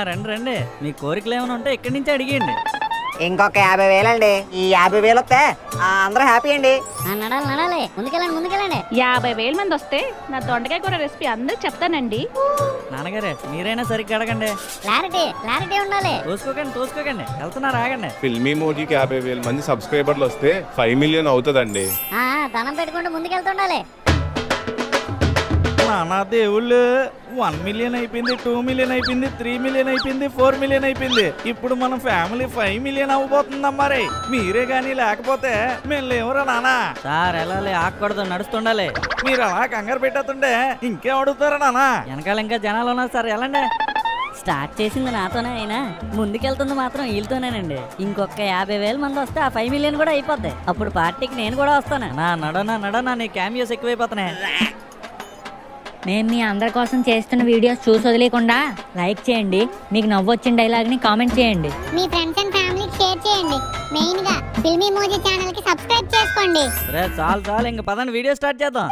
రండి రండి, మీ కోరికలు ఏమైనా ఉంటే ఇక్కడి నుంచి అడిగండి. ఇంకొక 50,000 అండి. ఈ 50,000 వస్తే అందరూ హ్యాపీ అండి. నడాలి ముందుకెళ్ళండి. 50,000 మంది వస్తే నా దొండకాయ కూర రెసిపీ అందరికి చెప్తానండి. నాన్నగారే మీరైనా సరిగ్గా అడగండి. క్లారిటీ ఉండాలి. తోసుకోకండి, వెళ్తున్నారు ఆగండి. ఫిల్మీ మోజీకి 50,000 మంది సబ్స్క్రైబర్లు వస్తే 5 మిలియన్ అవుతుందండి. ధనం పెట్టుకుంటూ ముందుకెళ్తుండాలి. నానా దేవుళ్ళు 1 మిలియన్ అయిపోయింది, 2 మిలియన్ అయిపోయింది, 3 మిలియన్ అయిపోయింది, 4 మిలియన్ అయిపోయింది. ఇప్పుడు మన ఫ్యామిలీ 5 మిలియన్ అవ్వబోతుందమ్మా. మరి మీరే గానీ లేకపోతే మేము లేవురా నానా. సార్ వెళ్ళాలి, ఆగకూడదు, నడుస్తుండాలి. మీరు అలా కంగారు పెట్టేస్తుంటే ఇంకేం అడుగుతారా నానా? వెనకాల ఇంకా జనాలు ఉన్నారు సార్, వెళ్ళండి. స్టార్ట్ చేసింది నాతోనే అయినా ముందుకెళ్తుంది మాత్రం వీళ్ళతోనేనండి. ఇంకొక 50,000 మంది వస్తే ఆ 5 మిలియన్ కూడా అయిపోద్ది. అప్పుడు పార్టీకి నేను కూడా వస్తాను. నడనా నీ క్యామియోస్ ఎక్కువైపోతున్నాయి. మేము మీ అందరి కోసం చేస్తున్న వీడియోస్ చూసి వదిలేకుండా లైక్ చేయండి. మీకు నవ్వొచ్చిన డైలాగ్ ని కామెంట్ చేయండి. మీ ఫ్రెండ్స్ అండ్ ఫ్యామిలీకి షేర్ చేయండి. మెయిన్ గా ఫిల్మీ మోజీ ఛానల్ కి సబ్స్క్రైబ్ చేసుకోండి. చాలు ఇంక పదండి, వీడియో స్టార్ట్ చేద్దాం.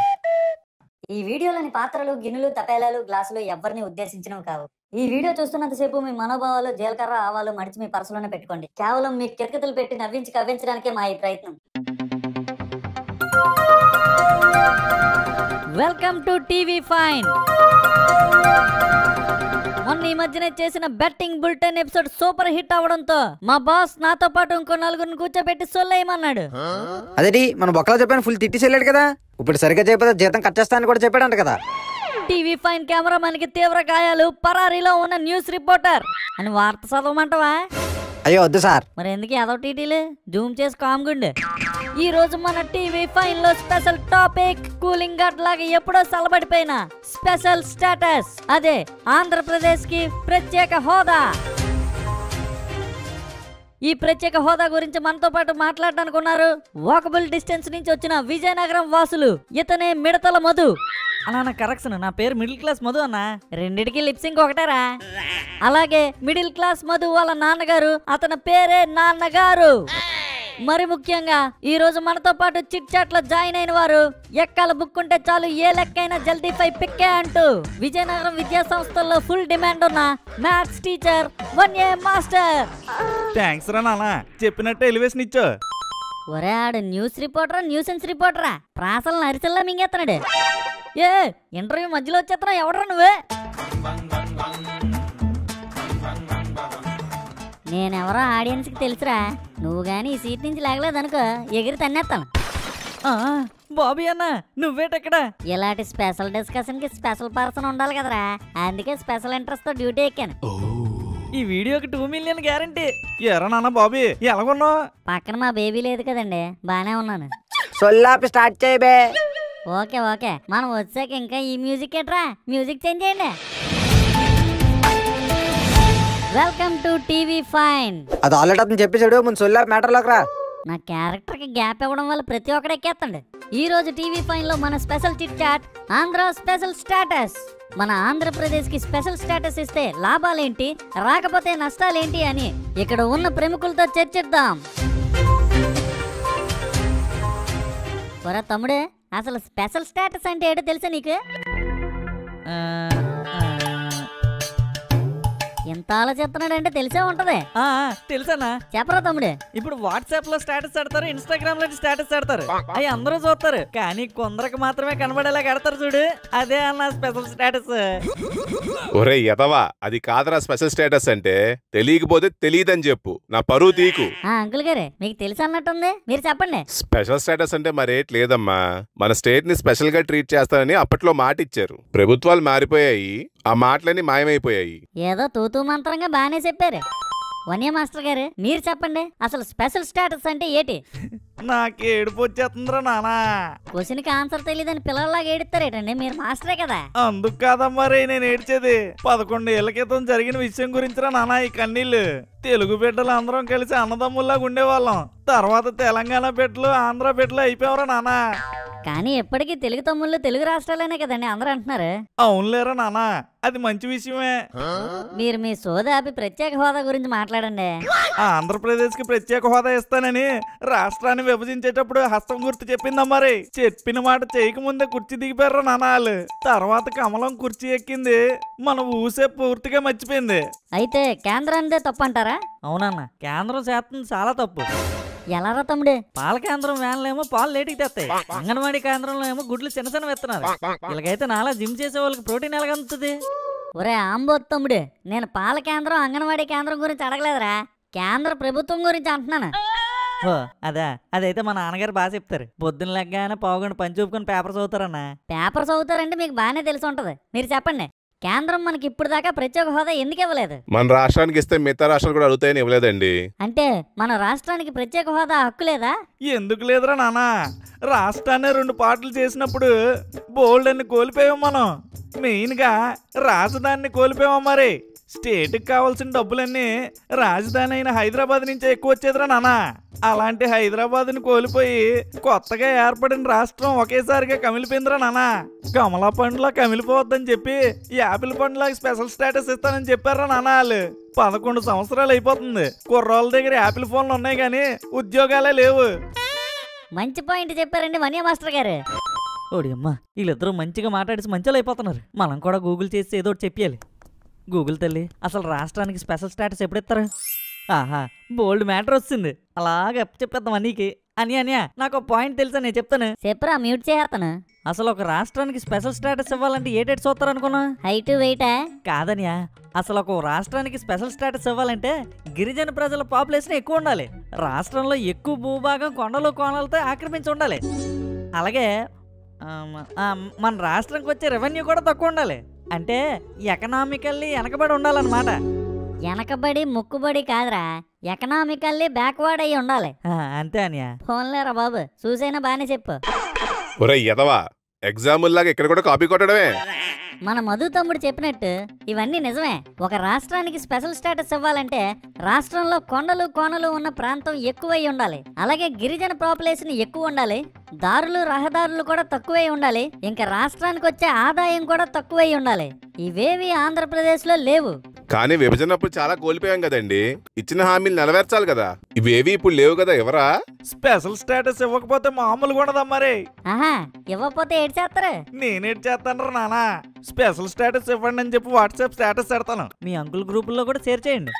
ఈ వీడియోలోని పాత్రలు, గిన్నెలు, తపేలాలు, గ్లాసులు ఎవరిని ఉద్దేశించినవి కావు. ఈ వీడియో చూస్తున్నంతసేపు మీ మనోభావాలు, జీలకర్ర, ఆవాలు మడిచి మీ పర్సులోనే పెట్టుకోండి. కేవలం మీ కిరకతులు పెట్టి నవ్వించి కవ్వించడానికే మా ఈ ప్రయత్నం. Welcome to TV fine. మొన్న ఈ మధ్యనే చేసిన betting bulletin episode super hit అవడంతో మా బాస్ నాతో పాటు ఇంకో 4 కూర్చోబెట్టి సొల్లేయమన్నాడు. అదేంటి మన బొక్కలో చెప్పాను, ఫుల్ తిట్టి వెళ్ళాడు కదా. ఇప్పుడు సరిగ్గా చెప్పేది జీతం కట్ చేస్తానని కూడా చెప్పాడంట కదా. టీవీ ఫైన్ కెమెరామెన్ కి తీవ్ర గాయాలు, పరారీలో ఉన్న న్యూస్ రిపోర్టర్ అని వార్త చదవమంటావా? అయ్యో వద్దు సార్. మరి ఎందుకు ఏదో టీటీలు జూమ్ చేసి కామ్గుండు. ఈ రోజు మన టీవీ ఫైన్ లో స్పెషల్ టాపిక్ కూలింగ్ గార్డ్ లాగా ఎప్పుడో సలబడిపోయిన స్పెషల్ స్టేటస్. అదే ఆంధ్రప్రదేశ్ కి ప్రత్యేక హోదా. ఈ ప్రత్యేక హోదా గురించి మనతో పాటు మాట్లాడడానికి ఉన్నారు వాకబుల్ డిస్టెన్స్ నుంచి వచ్చిన విజయనగరం వాసులు. ఇతనే మిడతల మధు. అన్న కరెక్షన్, నా పేరు మిడిల్ క్లాస్ మధు అన్న. రెండిటికి లిప్సింగ్ ఒకటేరా. అలాగే మిడిల్ క్లాస్ మధు వాళ్ళ నాన్నగారు, అతని పేరే నాన్నగారు. మరి ముఖ్యంగా ఈ రోజు మనతో పాటు చిట్ చాట్ లో జాయిన్ అయిన వారు ఎక్కాల బుక్ ఉంటే చాలు ఏ లెక్కైనా జల్దీపై పిక్కే అంటూ విజయనగరం విద్యా సంస్థల్లో ఫుల్ డిమాండ్ ఉన్న maths teacher 1A master. Thanks రా నాన్న, చెప్పినట్టు ఎలివేషన్ ఇచ్చో. ఒరే ఆడు న్యూస్ రిపోర్టరా, న్యూసెన్స్ రిపోర్టరా, ప్రాసలను అరిసెల్లా మింగేస్తున్నాడు. ఏ ఇంటర్వ్యూ మధ్యలో వచ్చేస్తున్నా, ఎవడరా నువ్వే? నేనెవరో ఆడియన్స్ కి తెలుసురా. నువ్వు గాని ఈ సీట్ నుంచి లాగలేదనుకో ఎగిరి తన్నేస్తాను. బాబీ అన్న నువ్వేటెక్కడ? ఇలాంటి స్పెషల్ డిస్కషన్ కి స్పెషల్ పర్సన్ ఉండాలి కదరా, అందుకే స్పెషల్ ఇంట్రెస్ట్ తో డ్యూటీ ఎక్కాను. ఈ వీడియోకి 2 మిలియన్ గ్యారంటీ. ఎరా నాన్న బాబీ ఎలాగున్నావు? పక్కన మా బేబీ లేదు కదండి, బానే ఉన్నాను. సొల్లాపి స్టార్ట్ చేయబే. ఓకే మనం వచ్చాక ఇంకా ఈ మ్యూజిక్ ఎట్రా, మ్యూజిక్ చేంజ్ చేయండి. Welcome to TV fine. అది ఆల్రెడీ అతను చెప్పేసాడు, ముందు సొల్లాపి మ్యాటర్ లోకి రా. నా క్యారెక్టర్ కి గ్యాప్ ఇవ్వడం వల్ల ప్రతి ఒక్కడు ఎక్కేస్తాడు. ఈ రోజు టీవీ ఫైన్ లో మన special chit chat Andhra special status. మన ఆంధ్రప్రదేశ్ కి స్పెషల్ స్టేటస్ ఇస్తే లాభాలేంటి, రాకపోతే నష్టాలేంటి అని ఇక్కడ ఉన్న ప్రముఖులతో చర్చిద్దాం. ఒరే తమ్ముడే, అసలు స్పెషల్ స్టేటస్ అంటే ఏంటో తెలుసా నీకు? ఎంత ఆలోచిస్తున్నాడంటే తెలిసే ఉంటది. తెలుసన్నా, చెప్పరా తమ్ముడు. ఇప్పుడు వాట్సాప్ లో స్టేటస్ పెడతారు, ఇన్స్టాగ్రామ్ లో స్టేటస్ పెడతారు, అవి అందరూ చూస్తారు. కానీ కొందరికి మాత్రమే కనబడేలా కడతారు చూడు, అదే అన్న స్పెషల్ స్టేటస్. ఒరే ఎదవా, అది కాదరా స్పెషల్ స్టేటస్ అంటే. తెలియకపోతే తెలియదని చెప్పు, నా పరువు తీకు. అంకుల్ గారు మీకు తెలుసు అన్నట్టుంది, మీరు చెప్పండి. స్పెషల్ స్టేటస్ అంటే మరేట్ లేదమ్మా, మన స్టేట్ ని స్పెషల్ గా ట్రీట్ చేస్తారని అప్పట్లో మాట ఇచ్చారు. ప్రభుత్వాలు మారిపోయాయి, ఆ మాటలన్నీ మాయమైపోయాయి. ఏదో తూతూ మంత్రంగా బానే చెప్పారు. 1A మాస్టర్ గారు మీరు చెప్పండి, అసలు స్పెషల్ స్టేటస్ అంటే ఏంటి? నాకు ఏడుపు వచ్చేస్తుందిరా నానా. క్వశ్చన్ కి ఆన్సర్ తెలియదని పిల్లల్లాగా ఏడుస్తారేటండి, మీరు మాస్టరే కదా. అందుకు కాదమ్మా రే నేను ఏడ్చేది. 11 ఏళ్ల క్రితం జరిగిన విషయం గురించిరా నానా ఈ కన్నీళ్లు. తెలుగు బిడ్డలు అందరం కలిసి అన్నదమ్ముల్లాగా ఉండేవాళ్ళం. తర్వాత తెలంగాణ బిడ్డలు, ఆంధ్ర బిడ్డలు అయిపోయావరా నానా. కానీ ఎప్పటికీ తెలుగు తమ్ముళ్ళు తెలుగు రాష్ట్రాలనే కదండి అందరూ అంటున్నారు. అవునులేరా నానా, అది మంచి విషయమే. మీరు మీ సోదాపి ప్రత్యేక హోదా గురించి మాట్లాడండి. ఆంధ్రప్రదేశ్ కి ప్రత్యేక హోదా ఇస్తానని రాష్ట్రాన్ని విభజించేటప్పుడు హస్తం గుర్తు చెప్పిందా మరి? చెప్పిన మాట చేయకముందే కుర్చీ దిగిపోయారు నానాలు. తర్వాత కమలం కుర్చీ ఎక్కింది, మన ఊసే పూర్తిగా మర్చిపోయింది. అయితే కేంద్రానిదే తప్పు అంటారా? అవునన్న, కేంద్రం చేస్తుంది చాలా తప్పు. ఎలారా తమ్ముడు? పాల కేంద్రం వ్యాన్లేమో పాలు లేటికి తెస్తాయి, అంగన్వాడీ కేంద్రంలో ఏమో గుడ్లు చిన్న చిన్న ఎత్తున్నారు. ఇలాగైతే నాలా జిమ్ చేసే వాళ్ళకి ప్రోటీన్ ఎలాగందుతుంది? ఒరే ఆంబోత్ తమ్ముడు, నేను పాల కేంద్రం అంగన్వాడీ కేంద్రం గురించి అడగలేదురా, కేంద్ర ప్రభుత్వం గురించి అంటున్నాను. ఓ అదా, అదైతే మా నాన్నగారు బాగా చెప్తారు. పొద్దున్న లెగ్గానే పావుగంట పని చూపుకొని పేపర్ చదువుతారన్న. పేపర్ చదువుతారంటే మీకు బాగానే తెలిసి ఉంటది. మీరు చెప్పండి, కేంద్రం మనకి ఇప్పుడు దాకా ప్రత్యేక హోదా ఎందుకు ఇవ్వలేదు? మన రాష్ట్రానికి ఇస్తే మిగతా రాష్ట్రాలు కూడా అడుగుతాయని ఇవ్వలేదండి. అంటే మన రాష్ట్రానికి ప్రత్యేక హోదా హక్కు లేదా? ఎందుకు లేదురా నానా? రాష్ట్రాన్ని 2 పార్టీలు చేసినప్పుడు బోల్డ్ అన్ని కోల్పోయాం మనం. మెయిన్ గా రాజధానిని కోల్పోయాం. మరి స్టేట్కి కావాల్సిన డబ్బులన్నీ రాజధాని అయిన హైదరాబాద్ నుంచే ఎక్కువ వచ్చేదిరా నానా. అలాంటి హైదరాబాద్ని కోల్పోయి కొత్తగా ఏర్పడిన రాష్ట్రం ఒకేసారిగా కమిలిపోయిందిరా నానా. కమలా పండులా కమిలిపోవద్దని చెప్పి యాపిల్ పండులాగా స్పెషల్ స్టేటస్ ఇస్తానని చెప్పారా నానా. వాళ్ళు 11 సంవత్సరాలు అయిపోతుంది. కుర్రోళ్ళ దగ్గర యాపిల్ ఫోన్లు ఉన్నాయి కానీ ఉద్యోగాలే లేవు. మంచి పాయింట్ చెప్పారండి వనియా మాస్టర్ గారు. ఓడి అమ్మ, వీళ్ళిద్దరూ మంచిగా మాట్లాడేసి మంచిగా అయిపోతున్నారు. మనం కూడా గూగుల్ చేసి ఏదో ఒకటి చెప్పాలి. గూగుల్ తల్లి, అసలు రాష్ట్రానికి స్పెషల్ స్టేటస్ ఎప్పుడు ఇస్తారు? ఆహా, బోల్డ్ మ్యాటర్ వస్తుంది. అలాగే చెప్పేద్దాం అన్నీకి. అనియా నాకు ఒక పాయింట్ తెలుసా, నేను చెప్తాను. చెప్పరా, మ్యూట్ చేస్తాను. అసలు ఒక రాష్ట్రానికి స్పెషల్ స్టేటస్ ఇవ్వాలంటే ఏటేటి చూస్తారు అనుకున్నా? హైట్ వెయిటా? కాదనియా, అసలు ఒక రాష్ట్రానికి స్పెషల్ స్టేటస్ ఇవ్వాలంటే గిరిజన ప్రజల పాపులేషన్ ఎక్కువ ఉండాలి. రాష్ట్రంలో ఎక్కువ భూభాగం కొండలు కోణాలతో ఆక్రమించి ఉండాలి. అలాగే మన రాష్ట్రానికి వచ్చే రెవెన్యూ కూడా తక్కువ ఉండాలి. అంటే ఎకనామికల్లీ వెనకబడి ఉండాలన్నమాట. వెనకబడి ముక్కుబడి కాదురా, ఎకనామికల్లీ బ్యాక్వర్డ్ అయ్యి ఉండాలి. అంతే అనియా. ఫోన్లేరా బాబు, చూసైనా బానే చెప్పు. ఒరే ఎదవా, ఎగ్జాముల్ లాగా ఇక్కడ కూడా కాపీ కొట్టడమే. మన మధు తమ్ముడు చెప్పినట్టు ఇవన్నీ నిజమే. ఒక రాష్ట్రానికి స్పెషల్ స్టేటస్ ఇవ్వాలంటే రాష్ట్రంలో కొండలు కోనలు ఉన్న ప్రాంతం ఎక్కువై ఉండాలి. అలాగే గిరిజన పాపులేషన్ ఎక్కువ ఉండాలి. దారులు రహదారులు కూడా తక్కువై ఉండాలి. ఇంకా రాష్ట్రానికి వచ్చే ఆదాయం కూడా తక్కువై ఉండాలి. ఇవేవి ఆంధ్రప్రదేశ్ లో లేవు. కానీ విభజనప్పుడు చాలా కోల్పోయాం కదండి. ఇచ్చిన హామీలు నెరవేర్చాలి కదా. ఇవేవి ఇప్పుడు లేవు కదా. ఎవరా స్పెషల్ స్టేటస్ ఇవ్వకపోతే మామూలుగా ఉండదా మరి? ఆహా, ఇవ్వకపోతే ఏడు చేస్తారు. నేనేటి చేస్తాను నానా? స్పెషల్ స్టేటస్ ఇవ్వండి అని చెప్పి వాట్సాప్ స్టేటస్ పెడతాను. మీ అంకుల్ గ్రూపుల్లో కూడా షేర్ చేయండి.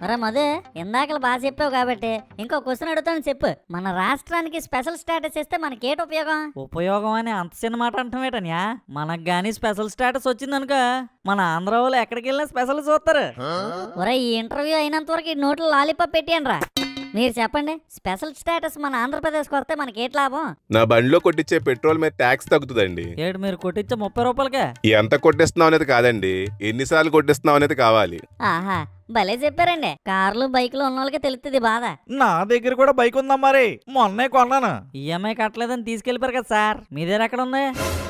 మరా మధు, ఇందాకలు బాగా చెప్పావు కాబట్టి ఇంకో క్వశ్చన్ అడుగుతాను, చెప్పు. మన రాష్ట్రానికి స్పెషల్ స్టేటస్ ఇస్తే మనకేటి ఉపయోగం? ఉపయోగం అని అంత చిన్న మాట అంటామేటనియా? మనకు గానీ స్పెషల్ స్టేటస్ వచ్చిందనుకో, మన ఆంధ్ర వాళ్ళు ఎక్కడికి వెళ్ళినా స్పెషల్ చూస్తారు. ఒరే, ఈ ఇంటర్వ్యూ అయినంత వరకు ఈ నోట్లో లాలీపాప్ పెట్టియండి రా. మీరు చెప్పండి, స్పెషల్ స్టేటస్ మన ఆంధ్రప్రదేశ్కి వస్తే మనకి ఏటి లాభం? నా బండిలో కొట్టించే పెట్రోల్ మీద ట్యాక్స్ తగ్గుతుందండి. ఏడు మీరు కొట్టించే 30 రూపాయలకే? ఎంత కొట్టిస్తున్నావు అనేది కాదండి, ఎన్నిసార్లు కొట్టిస్తున్నావు అనేది కావాలి. ఆహా, భలే చెప్పారండి. కార్లు బైకులు ఉన్న వాళ్ళకి తెలుస్తుంది బాధ. నా దగ్గర కూడా బైక్ ఉందా మరి, మొన్నే కొన్నాను. ఈఎంఐ కట్టలేదని తీసుకెళ్లిపారు కదా సార్, మీ దగ్గర ఎక్కడ ఉంది?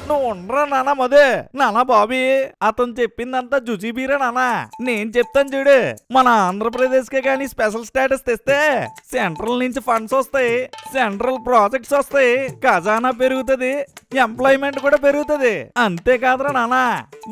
నువ్వు ఉండరా నానా మధు. నానా బాబీ, అతను చెప్పిందంతా జుజీబీరా నానా. నేను చెప్తాను చూడు, మన ఆంధ్రప్రదేశ్ కే కానీ స్పెషల్ స్టేటస్ తెస్తే సెంట్రల్ నుంచి ఫండ్స్ వస్తాయి, సెంట్రల్ ప్రాజెక్ట్స్ వస్తాయి, ఖజానా పెరుగుతుంది, ఎంప్లాయ్మెంట్ కూడా పెరుగుతుంది. అంతేకాదురా నానా,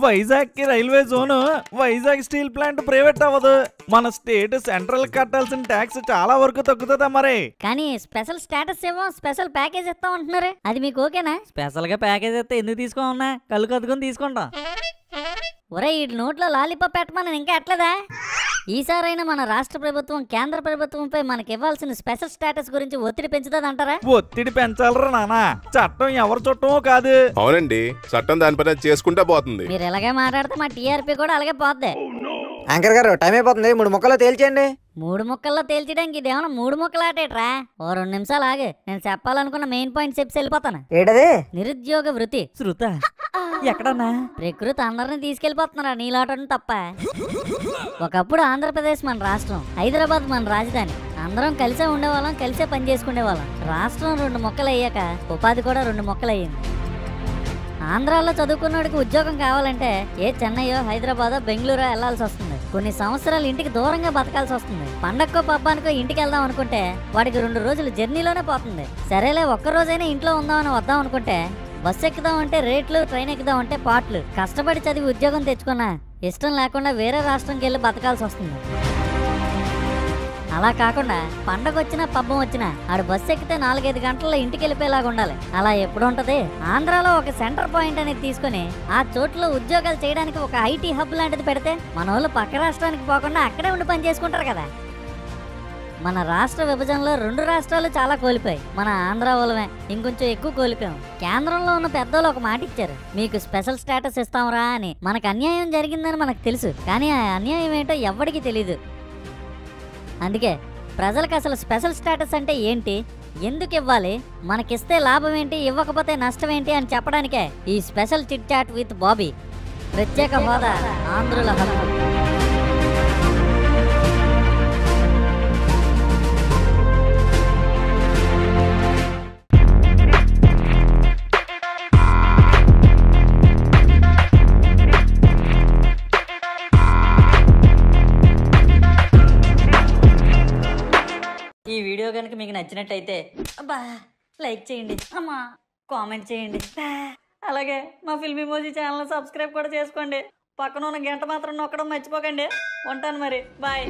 వైజాగ్ కి railway zone, Vizag steel plant private అవ్వదు. మన స్టేట్ సెంట్రల్ కట్టాల్సిన ట్యాక్స్ చాలా వరకు తగ్గుతుందా మరి. కానీ స్పెషల్ స్టేటస్ ఇవ్వం, స్పెషల్ ప్యాకేజ్ ఇస్తాం అంటున్నారు. అది మీకు ఓకేనా? స్పెషల్ గా ప్యాకేజ్ అయితే ఎందుకు తీసుకోమన్నా? కళ్ళు కదుకొని తీసుకుంటాం. ఒరే, ఈ నోట్లో లాలీపాప్ పెట్టమని ఇంకా ఎట్లేదా? ఈసారైనా మన రాష్ట్ర ప్రభుత్వం కేంద్ర ప్రభుత్వంపై మనకి ఇవ్వాల్సిన స్పెషల్ స్టేటస్ గురించి ఒత్తిడి పెంచుతుందంటారా? ఒత్తిడి పెంచాలరా నానా, చట్టం ఎవరి చుట్టమో కాదు. అవునండి, చట్టం దాని పని చేస్తుంటే పోతుంది. మీరు ఇలాగే మాట్లాడితే మా టీఆర్పీ కూడా అలాగే పోద్ది. యాంకర్ గారు, టైం అయిపోతుంది, 3 ముక్కల్లో తేల్చేయండి. 3 ముక్కల్లో తేల్చడానికి ఇదేమన్నా 3 ముక్కలు ఆటేట్రా? ఓ 2 నిమిషాలు ఆగు, నేను చెప్పాలనుకున్న మెయిన్ పాయింట్ చెప్పి వెళ్ళిపోతాను. ఏటది? నిరుద్యోగ వృత్తి. శృత ఎక్కడన్నా? ప్రకృతి అందరిని తీసుకెళ్లిపోతున్నారా నీలాటను తప్ప. ఒకప్పుడు ఆంధ్రప్రదేశ్ మన రాష్ట్రం, హైదరాబాద్ మన రాజధాని. అందరం కలిసే ఉండేవాళ్ళం, కలిసే పని చేసుకునేవాళ్ళం. రాష్ట్రం 2 ముక్కలు అయ్యాక ఉపాధి కూడా 2 ముక్కలు అయ్యింది. ఆంధ్రాలో చదువుకున్నోడికి ఉద్యోగం కావాలంటే ఏ చెన్నైయో హైదరాబాదో బెంగళూరో వెళ్లాల్సి వస్తుంది. కొన్ని సంవత్సరాలు ఇంటికి దూరంగా బతకాల్సి వస్తుంది. పండక్కో పబ్బానికో ఇంటికి వెళ్దాం అనుకుంటే వాడికి 2 రోజులు జర్నీలోనే పోతుంది. సరేలే, ఒక్క రోజైనా ఇంట్లో ఉందామని వద్దాం అనుకుంటే బస్సు ఎక్కుదాం అంటే రేట్లు, ట్రైన్ ఎక్కుదాం అంటే పాట్లు. కష్టపడి చదివి ఉద్యోగం తెచ్చుకున్నా ఇష్టం లేకుండా వేరే రాష్ట్రంకి వెళ్ళి బతకాల్సి వస్తుంది. అలా కాకుండా పండగ వచ్చినా పబ్బం వచ్చినా ఆడు బస్సు ఎక్కితే 4-5 గంటల్లో ఇంటికి వెళ్ళిపోయేలాగా ఉండాలి. అలా ఎప్పుడు ఉంటది? ఆంధ్రాలో ఒక సెంటర్ పాయింట్ అనేది తీసుకుని ఆ చోట్లో ఉద్యోగాలు చేయడానికి ఒక ఐటీ హబ్ లాంటిది పెడితే మన వాళ్ళు పక్క రాష్ట్రానికి పోకుండా అక్కడే ఉండి పని చేసుకుంటారు కదా. మన రాష్ట్ర విభజనలో 2 రాష్ట్రాలు చాలా కోల్పోయాయి. మన ఆంధ్ర వాళ్ళమే ఇంకొంచెం ఎక్కువ కోల్పోయాం. కేంద్రంలో ఉన్న పెద్దోళ్ళు ఒక మాట ఇచ్చారు, మీకు స్పెషల్ స్టేటస్ ఇస్తాంరా అని. మనకు అన్యాయం జరిగిందని మనకు తెలుసు, కానీ ఆ అన్యాయం ఏంటో ఎవ్వడికి తెలీదు. అందుకే ప్రజలకు అసలు స్పెషల్ స్టేటస్ అంటే ఏంటి, ఎందుకు ఇవ్వాలి, మనకిస్తే లాభం ఏంటి, ఇవ్వకపోతే నష్టం ఏంటి అని చెప్పడానికే ఈ special chit chat with Bobby. ప్రత్యేక హోదా ఆంధ్రుల హక్కు. ఈ వీడియో కనుక మీకు నచ్చినట్టయితే అబ్బా లైక్ చేయండి, అమ్మా కామెంట్ చేయండి, అలాగే మా ఫిల్మీ మోజీ ఛానల్ సబ్స్క్రైబ్ కూడా చేసుకోండి. పక్కన ఉన్న గంట మాత్రం నొక్కడం మర్చిపోకండి. ఉంటాను మరి, బాయ్.